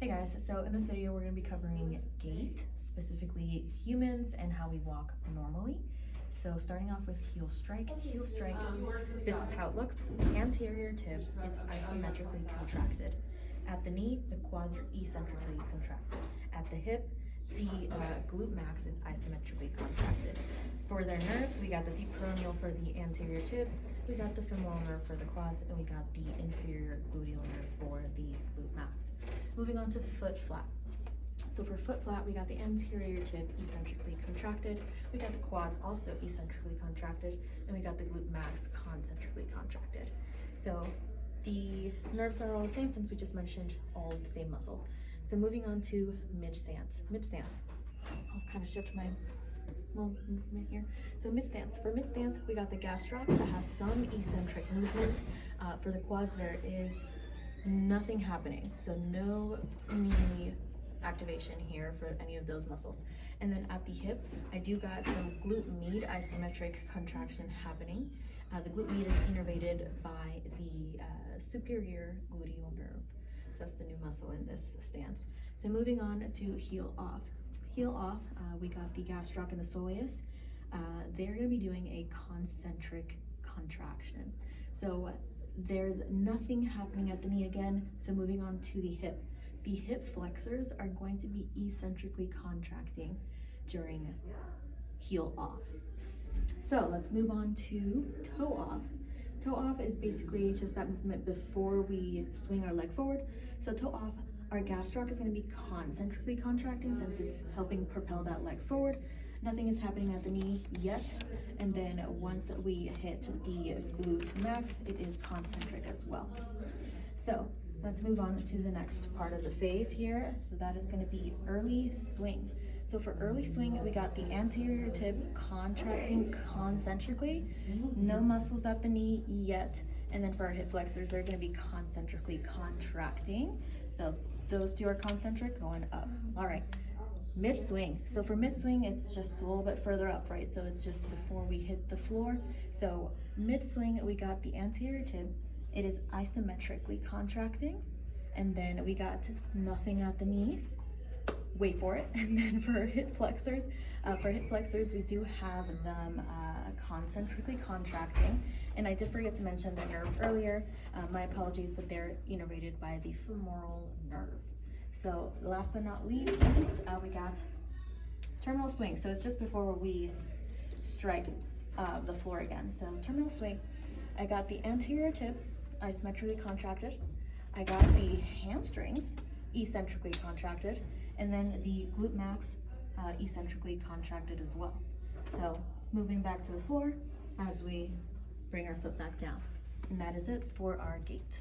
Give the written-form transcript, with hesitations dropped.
Hey guys, so in this video we're going to be covering gait, specifically humans and how we walk normally. So starting off with heel strike, this is how it looks. The anterior tib is isometrically contracted. At the knee, the quads are eccentrically contracted. At the hip, the glute max is isometrically contracted. For their nerves, we got the deep peroneal for the anterior tib, we got the femoral nerve for the quads, and we got the inferior gluteal nerve for the glute max. Moving on to foot flat. So for foot flat, we got the anterior tib eccentrically contracted, we got the quads also eccentrically contracted, and we got the glute max concentrically contracted. So the nerves are all the same since we just mentioned all the same muscles. So moving on to mid stance. I'll kind of shift my movement here. So mid stance. For mid stance, we got the gastroc that has some eccentric movement. For the quads, there is nothing happening. So no knee activation here for any of those muscles. And then at the hip, I do got some glute med isometric contraction happening. The glute med is innervated by the superior gluteal nerve. So that's the new muscle in this stance. So moving on to heel off. Heel off, we got the gastroc and the soleus. They're going to be doing a concentric contraction. So there's nothing happening at the knee again. So moving on to the hip. The hip flexors are going to be eccentrically contracting during heel off. So let's move on to toe off. Toe off is basically just that movement before we swing our leg forward. So toe off, our gastroc is going to be concentrically contracting since it's helping propel that leg forward. Nothing is happening at the knee yet. And then once we hit the glute max, it is concentric as well. So let's move on to the next part of the phase here. So that is going to be early swing. So for early swing, we got the anterior tib contracting concentrically, no muscles at the knee yet. And then for our hip flexors, they're going to be concentrically contracting. So those two are concentric going up. All right, mid swing. So for mid swing, it's just a little bit further up, right? So it's just before we hit the floor. So mid swing, we got the anterior tib. It is isometrically contracting. And then we got nothing at the knee. Wait for it. And then for hip flexors, we do have them concentrically contracting. And I did forget to mention the nerve earlier. My apologies, but they're innervated by the femoral nerve. So last but not least, we got terminal swing. So it's just before we strike the floor again. So terminal swing, I got the anterior tib isometrically contracted. I got the hamstrings eccentrically contracted, and then the glute max eccentrically contracted as well. So moving back to the floor as we bring our foot back down. And that is it for our gait.